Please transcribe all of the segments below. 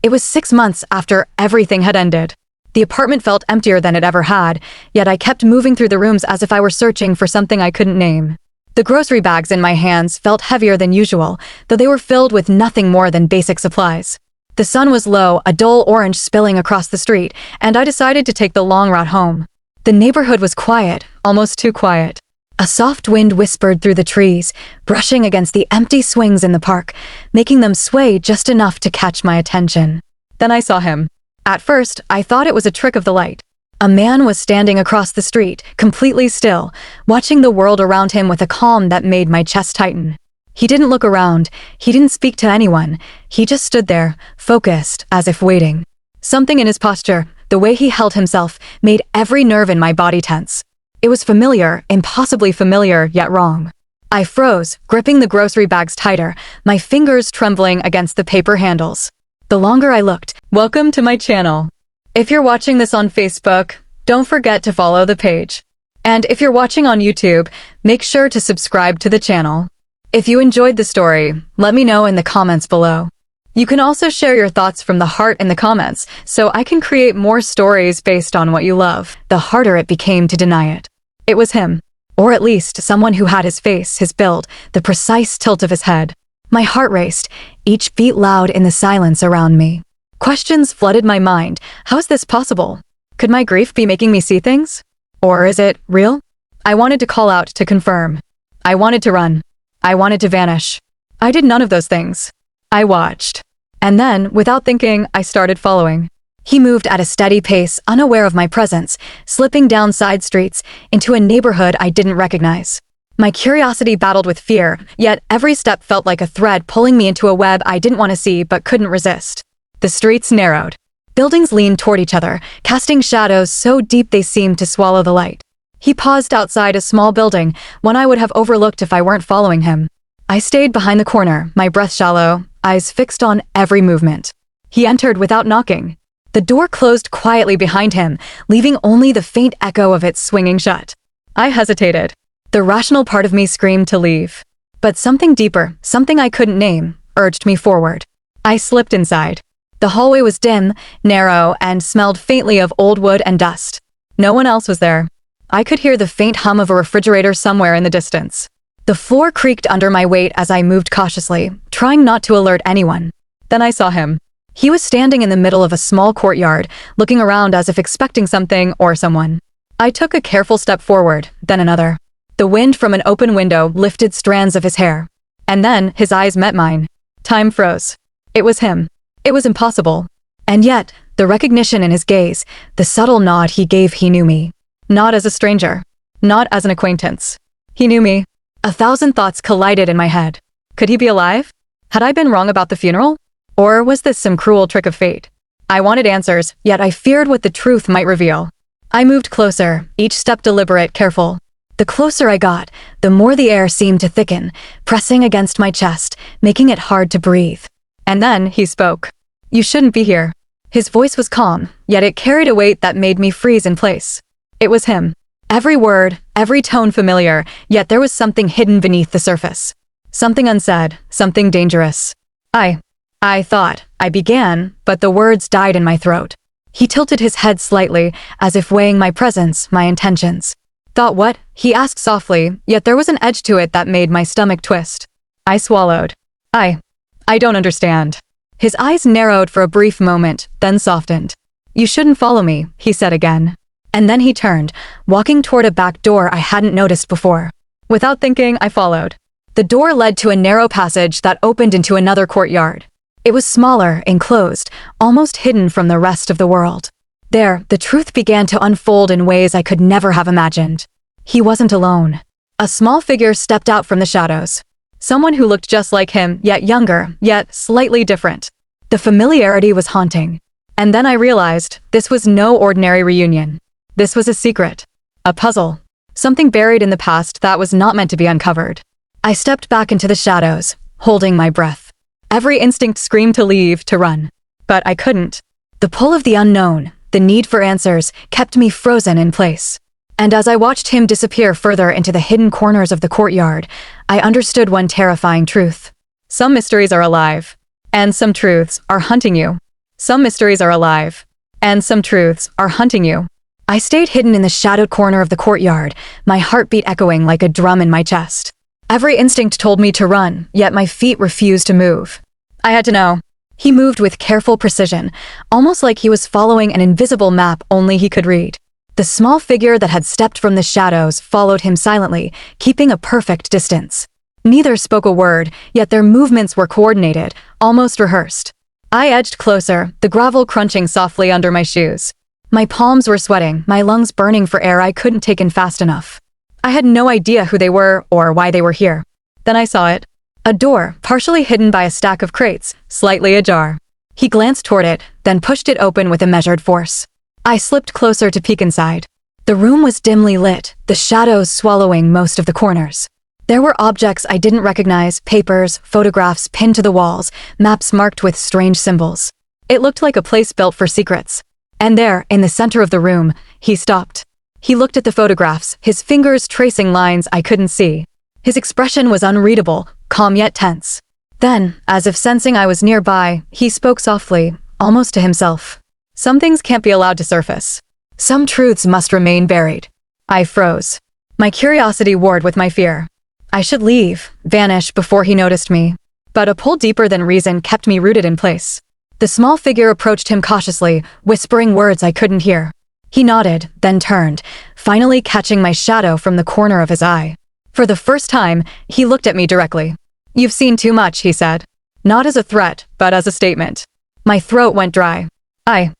It was 6 months after everything had ended. The apartment felt emptier than it ever had, yet I kept moving through the rooms as if I were searching for something I couldn't name. The grocery bags in my hands felt heavier than usual, though they were filled with nothing more than basic supplies. The sun was low, a dull orange spilling across the street, and I decided to take the long route home. The neighborhood was quiet, almost too quiet. A soft wind whispered through the trees, brushing against the empty swings in the park, making them sway just enough to catch my attention. Then I saw him. At first, I thought it was a trick of the light. A man was standing across the street, completely still, watching the world around him with a calm that made my chest tighten. He didn't look around, he didn't speak to anyone, he just stood there, focused, as if waiting. Something in his posture, the way he held himself, made every nerve in my body tense. It was familiar, impossibly familiar, yet wrong. I froze, gripping the grocery bags tighter, my fingers trembling against the paper handles. The longer I looked, welcome to my channel. If you're watching this on Facebook, don't forget to follow the page. And if you're watching on YouTube, make sure to subscribe to the channel. If you enjoyed the story, let me know in the comments below. You can also share your thoughts from the heart in the comments, so I can create more stories based on what you love. The harder it became to deny it. It was him. Or at least someone who had his face, his build, the precise tilt of his head. My heart raced, each beat loud in the silence around me. Questions flooded my mind. How is this possible? Could my grief be making me see things? Or is it real? I wanted to call out to confirm. I wanted to run. I wanted to vanish. I did none of those things. I watched. And then, without thinking, I started following. He moved at a steady pace, unaware of my presence, slipping down side streets into a neighborhood I didn't recognize. My curiosity battled with fear, yet every step felt like a thread pulling me into a web I didn't want to see but couldn't resist. The streets narrowed. Buildings leaned toward each other, casting shadows so deep they seemed to swallow the light. He paused outside a small building, one I would have overlooked if I weren't following him. I stayed behind the corner, my breath shallow, eyes fixed on every movement. He entered without knocking. The door closed quietly behind him, leaving only the faint echo of it swinging shut. I hesitated. The rational part of me screamed to leave. But something deeper, something I couldn't name, urged me forward. I slipped inside. The hallway was dim, narrow, and smelled faintly of old wood and dust. No one else was there. I could hear the faint hum of a refrigerator somewhere in the distance. The floor creaked under my weight as I moved cautiously, trying not to alert anyone. Then I saw him. He was standing in the middle of a small courtyard, looking around as if expecting something or someone. I took a careful step forward, then another. The wind from an open window lifted strands of his hair. And then his eyes met mine. Time froze. It was him. It was impossible. And yet, the recognition in his gaze, the subtle nod he gave, he knew me. Not as a stranger. Not as an acquaintance. He knew me. 1,000 thoughts collided in my head. Could he be alive? Had I been wrong about the funeral? Or was this some cruel trick of fate? I wanted answers, yet I feared what the truth might reveal. I moved closer, each step deliberate, careful. The closer I got, the more the air seemed to thicken, pressing against my chest, making it hard to breathe. And then he spoke. You shouldn't be here. His voice was calm, yet it carried a weight that made me freeze in place. It was him. Every word, every tone familiar, yet there was something hidden beneath the surface. Something unsaid, something dangerous. I thought, I began, but the words died in my throat. He tilted his head slightly, as if weighing my presence, my intentions. Thought what? He asked softly, yet there was an edge to it that made my stomach twist. I swallowed. I don't understand. His eyes narrowed for a brief moment, then softened. You shouldn't follow me, he said again. And then he turned, walking toward a back door I hadn't noticed before. Without thinking, I followed. The door led to a narrow passage that opened into another courtyard. It was smaller, enclosed, almost hidden from the rest of the world. There, the truth began to unfold in ways I could never have imagined. He wasn't alone. A small figure stepped out from the shadows. Someone who looked just like him, yet younger, yet slightly different. The familiarity was haunting. And then I realized, this was no ordinary reunion. This was a secret. A puzzle. Something buried in the past that was not meant to be uncovered. I stepped back into the shadows, holding my breath. Every instinct screamed to leave, to run. But I couldn't. The pull of the unknown, the need for answers, kept me frozen in place. And as I watched him disappear further into the hidden corners of the courtyard, I understood one terrifying truth. Some mysteries are alive. And some truths are hunting you. Some mysteries are alive, and some truths are hunting you. I stayed hidden in the shadowed corner of the courtyard, my heartbeat echoing like a drum in my chest. Every instinct told me to run, yet my feet refused to move. I had to know. He moved with careful precision, almost like he was following an invisible map only he could read. The small figure that had stepped from the shadows followed him silently, keeping a perfect distance. Neither spoke a word, yet their movements were coordinated, almost rehearsed. I edged closer, the gravel crunching softly under my shoes. My palms were sweating, my lungs burning for air I couldn't take in fast enough. I had no idea who they were or why they were here. Then I saw it. A door, partially hidden by a stack of crates, slightly ajar. He glanced toward it, then pushed it open with a measured force. I slipped closer to peek inside. The room was dimly lit, the shadows swallowing most of the corners. There were objects I didn't recognize, papers, photographs pinned to the walls, maps marked with strange symbols. It looked like a place built for secrets. And there, in the center of the room, he stopped. He looked at the photographs, his fingers tracing lines I couldn't see. His expression was unreadable, calm yet tense. Then, as if sensing I was nearby, he spoke softly, almost to himself. Some things can't be allowed to surface. Some truths must remain buried. I froze. My curiosity warred with my fear. I should leave, vanish before he noticed me. But a pull deeper than reason kept me rooted in place. The small figure approached him cautiously, whispering words I couldn't hear. He nodded, then turned, finally catching my shadow from the corner of his eye. For the first time, he looked at me directly. "You've seen too much," he said. Not as a threat, but as a statement. My throat went dry. I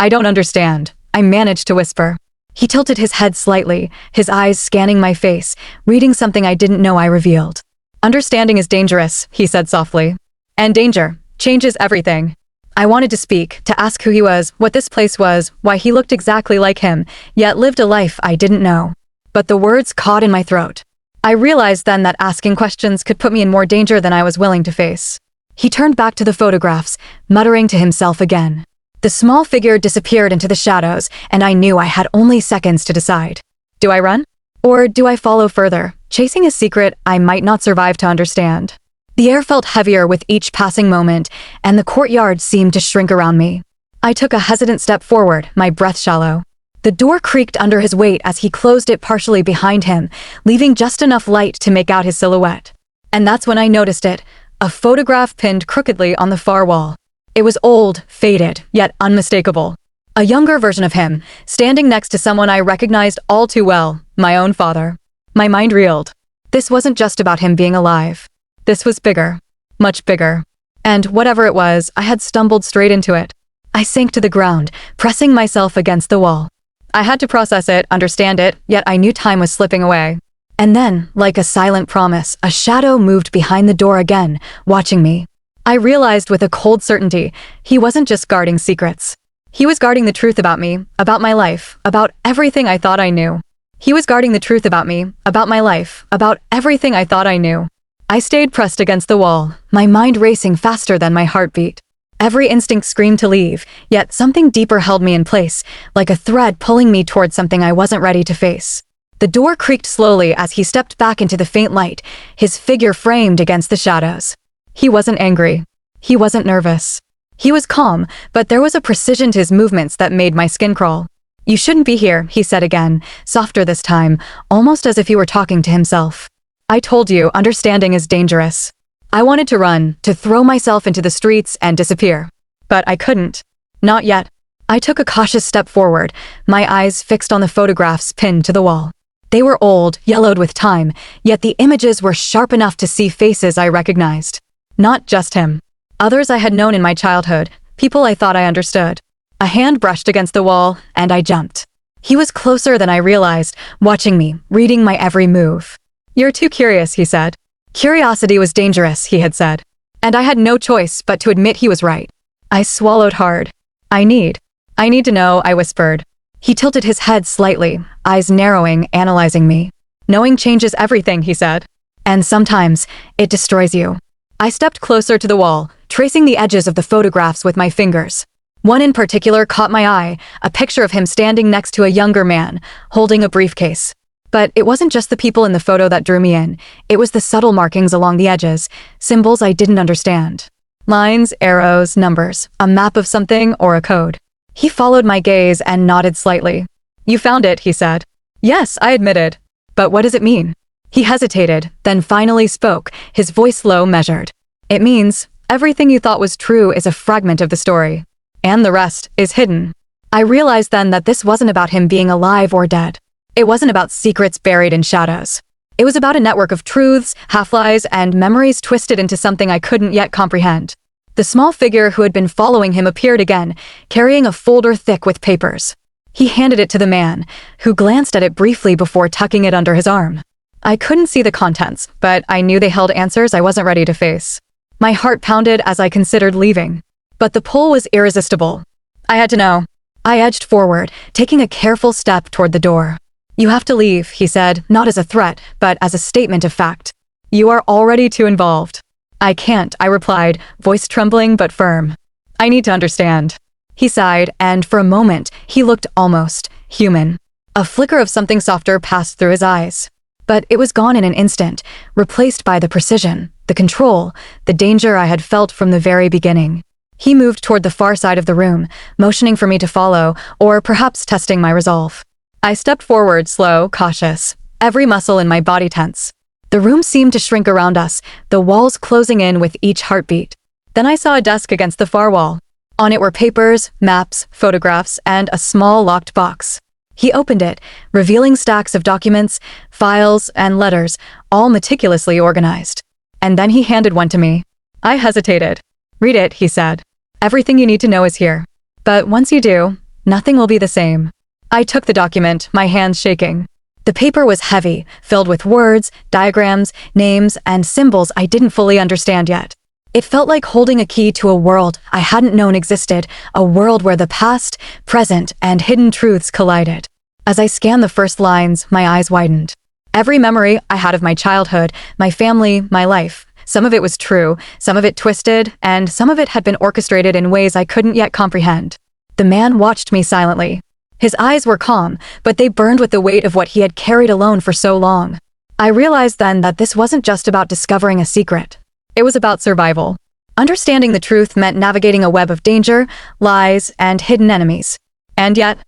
don't understand, I managed to whisper. He tilted his head slightly, his eyes scanning my face, reading something I didn't know I revealed. "Understanding is dangerous," he said softly. "And danger changes everything." I wanted to speak, to ask who he was, what this place was, why he looked exactly like him, yet lived a life I didn't know. But the words caught in my throat. I realized then that asking questions could put me in more danger than I was willing to face. He turned back to the photographs, muttering to himself again. The small figure disappeared into the shadows, and I knew I had only seconds to decide. Do I run? Or do I follow further, chasing a secret I might not survive to understand? The air felt heavier with each passing moment, and the courtyard seemed to shrink around me. I took a hesitant step forward, my breath shallow. The door creaked under his weight as he closed it partially behind him, leaving just enough light to make out his silhouette. And that's when I noticed it, a photograph pinned crookedly on the far wall. It was old, faded, yet unmistakable. A younger version of him, standing next to someone I recognized all too well, my own father. My mind reeled. This wasn't just about him being alive. This was bigger. Much bigger. And whatever it was, I had stumbled straight into it. I sank to the ground, pressing myself against the wall. I had to process it, understand it, yet I knew time was slipping away. And then, like a silent promise, a shadow moved behind the door again, watching me. I realized with a cold certainty, he wasn't just guarding secrets. He was guarding the truth about me, about my life, about everything I thought I knew. He was guarding the truth about me, about my life, about everything I thought I knew. I stayed pressed against the wall, my mind racing faster than my heartbeat. Every instinct screamed to leave, yet something deeper held me in place, like a thread pulling me towards something I wasn't ready to face. The door creaked slowly as he stepped back into the faint light, his figure framed against the shadows. He wasn't angry. He wasn't nervous. He was calm, but there was a precision to his movements that made my skin crawl. "You shouldn't be here," he said again, softer this time, almost as if he were talking to himself. "I told you, understanding is dangerous." I wanted to run, to throw myself into the streets and disappear. But I couldn't. Not yet. I took a cautious step forward, my eyes fixed on the photographs pinned to the wall. They were old, yellowed with time, yet the images were sharp enough to see faces I recognized. Not just him. Others I had known in my childhood, people I thought I understood. A hand brushed against the wall, and I jumped. He was closer than I realized, watching me, reading my every move. "You're too curious," he said. Curiosity was dangerous, he had said. And I had no choice but to admit he was right. I swallowed hard. I need to know," I whispered. He tilted his head slightly, eyes narrowing, analyzing me. "Knowing changes everything," he said. "And sometimes, it destroys you." I stepped closer to the wall, tracing the edges of the photographs with my fingers. One in particular caught my eye, a picture of him standing next to a younger man, holding a briefcase. But it wasn't just the people in the photo that drew me in, it was the subtle markings along the edges, symbols I didn't understand. Lines, arrows, numbers, a map of something or a code. He followed my gaze and nodded slightly. "You found it," he said. "Yes," I admitted. "But what does it mean?" He hesitated, then finally spoke, his voice low, measured. "It means everything you thought was true is a fragment of the story, and the rest is hidden." I realized then that this wasn't about him being alive or dead. It wasn't about secrets buried in shadows. It was about a network of truths, half-lies, and memories twisted into something I couldn't yet comprehend. The small figure who had been following him appeared again, carrying a folder thick with papers. He handed it to the man, who glanced at it briefly before tucking it under his arm. I couldn't see the contents, but I knew they held answers I wasn't ready to face. My heart pounded as I considered leaving. But the pull was irresistible. I had to know. I edged forward, taking a careful step toward the door. "You have to leave," he said, not as a threat, but as a statement of fact. "You are already too involved." "I can't," I replied, voice trembling but firm. "I need to understand." He sighed, and for a moment, he looked almost human. A flicker of something softer passed through his eyes. But it was gone in an instant, replaced by the precision, the control, the danger I had felt from the very beginning. He moved toward the far side of the room, motioning for me to follow, or perhaps testing my resolve. I stepped forward, slow, cautious, every muscle in my body tense. The room seemed to shrink around us, the walls closing in with each heartbeat. Then I saw a desk against the far wall. On it were papers, maps, photographs, and a small locked box. He opened it, revealing stacks of documents, files, and letters, all meticulously organized. And then he handed one to me. I hesitated. "Read it," he said. "Everything you need to know is here. But once you do, nothing will be the same." I took the document, my hands shaking. The paper was heavy, filled with words, diagrams, names, and symbols I didn't fully understand yet. It felt like holding a key to a world I hadn't known existed, a world where the past, present, and hidden truths collided. As I scanned the first lines, my eyes widened. Every memory I had of my childhood, my family, my life, some of it was true, some of it twisted, and some of it had been orchestrated in ways I couldn't yet comprehend. The man watched me silently. His eyes were calm, but they burned with the weight of what he had carried alone for so long. I realized then that this wasn't just about discovering a secret. It was about survival. Understanding the truth meant navigating a web of danger, lies, and hidden enemies. And yet,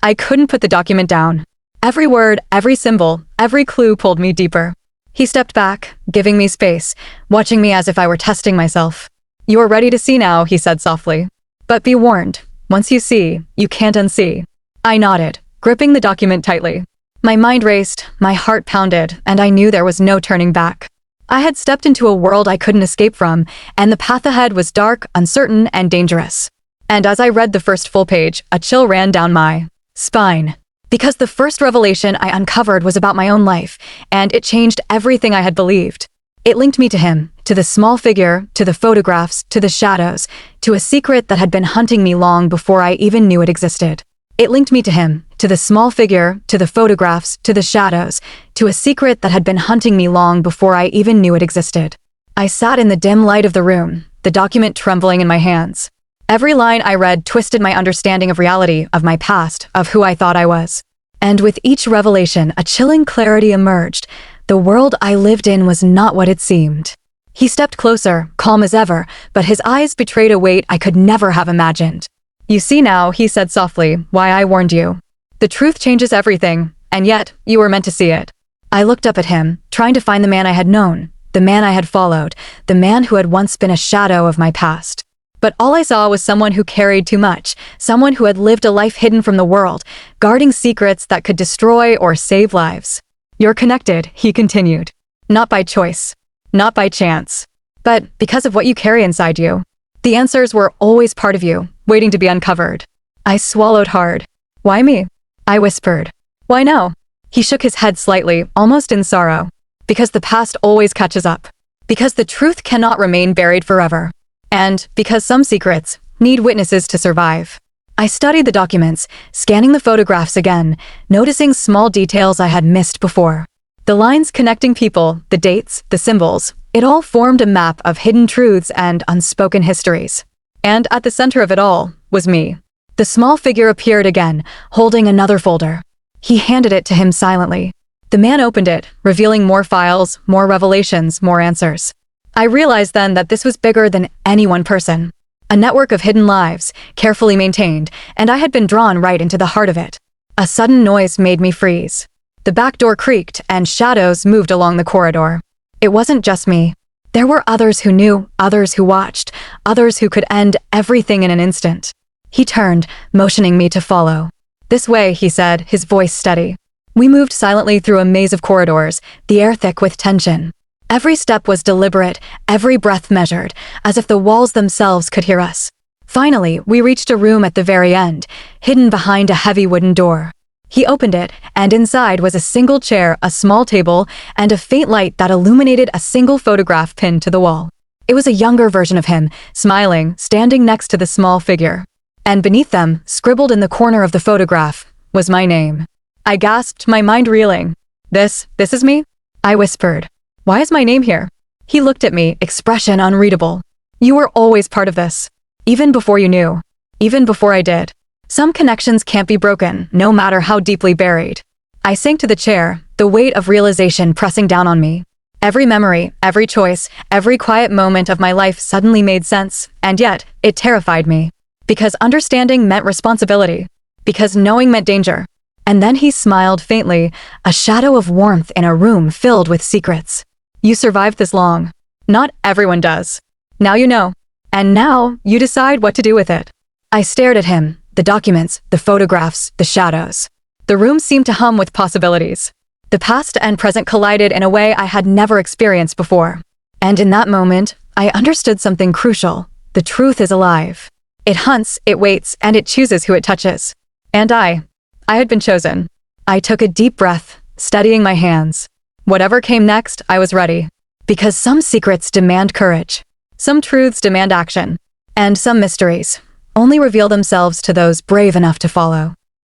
I couldn't put the document down. Every word, every symbol, every clue pulled me deeper. He stepped back, giving me space, watching me as if I were testing myself. "You are ready to see now," he said softly. "But be warned, once you see, you can't unsee." I nodded, gripping the document tightly. My mind raced, my heart pounded, and I knew there was no turning back. I had stepped into a world I couldn't escape from, and the path ahead was dark, uncertain, and dangerous. And as I read the first full page, a chill ran down my spine. Because the first revelation I uncovered was about my own life, and it changed everything I had believed. It linked me to him, to the small figure, to the photographs, to the shadows, to a secret that had been hunting me long before I even knew it existed. It linked me to him, to the small figure, to the photographs, to the shadows, to a secret that had been hunting me long before I even knew it existed. I sat in the dim light of the room, the document trembling in my hands. Every line I read twisted my understanding of reality, of my past, of who I thought I was. And with each revelation, a chilling clarity emerged. The world I lived in was not what it seemed. He stepped closer, calm as ever, but his eyes betrayed a weight I could never have imagined. "You see now," he said softly, "why I warned you. The truth changes everything, and yet, you were meant to see it." I looked up at him, trying to find the man I had known, the man I had followed, the man who had once been a shadow of my past. But all I saw was someone who carried too much, someone who had lived a life hidden from the world, guarding secrets that could destroy or save lives. "You're connected," he continued. "Not by choice, not by chance, but because of what you carry inside you. The answers were always part of you, waiting to be uncovered." I swallowed hard. "Why me?" I whispered. "Why now?" He shook his head slightly, almost in sorrow. "Because the past always catches up. Because the truth cannot remain buried forever. And because some secrets need witnesses to survive." I studied the documents, scanning the photographs again, noticing small details I had missed before. The lines connecting people, the dates, the symbols, it all formed a map of hidden truths and unspoken histories. And at the center of it all was me. The small figure appeared again, holding another folder. He handed it to him silently. The man opened it, revealing more files, more revelations, more answers. I realized then that this was bigger than any one person. A network of hidden lives, carefully maintained, and I had been drawn right into the heart of it. A sudden noise made me freeze. The back door creaked, and shadows moved along the corridor. It wasn't just me. There were others who knew, others who watched, others who could end everything in an instant. He turned, motioning me to follow. "This way," he said, his voice steady. We moved silently through a maze of corridors, the air thick with tension. Every step was deliberate, every breath measured, as if the walls themselves could hear us. Finally, we reached a room at the very end, hidden behind a heavy wooden door. He opened it, and inside was a single chair, a small table, and a faint light that illuminated a single photograph pinned to the wall. It was a younger version of him, smiling, standing next to the small figure. And beneath them, scribbled in the corner of the photograph, was my name. I gasped, my mind reeling. This is me?" I whispered. "Why is my name here?" He looked at me, expression unreadable. "You were always part of this. Even before you knew. Even before I did. Some connections can't be broken, no matter how deeply buried." I sank to the chair, the weight of realization pressing down on me. Every memory, every choice, every quiet moment of my life suddenly made sense, and yet, it terrified me. Because understanding meant responsibility. Because knowing meant danger. And then he smiled faintly, a shadow of warmth in a room filled with secrets. "You survived this long. Not everyone does. Now you know. And now, you decide what to do with it." I stared at him, the documents, the photographs, the shadows. The room seemed to hum with possibilities. The past and present collided in a way I had never experienced before. And in that moment, I understood something crucial. The truth is alive. It hunts, it waits, and it chooses who it touches. And I had been chosen. I took a deep breath, steadying my hands. Whatever came next, I was ready. Because some secrets demand courage. Some truths demand action. And some mysteries only reveal themselves to those brave enough to follow.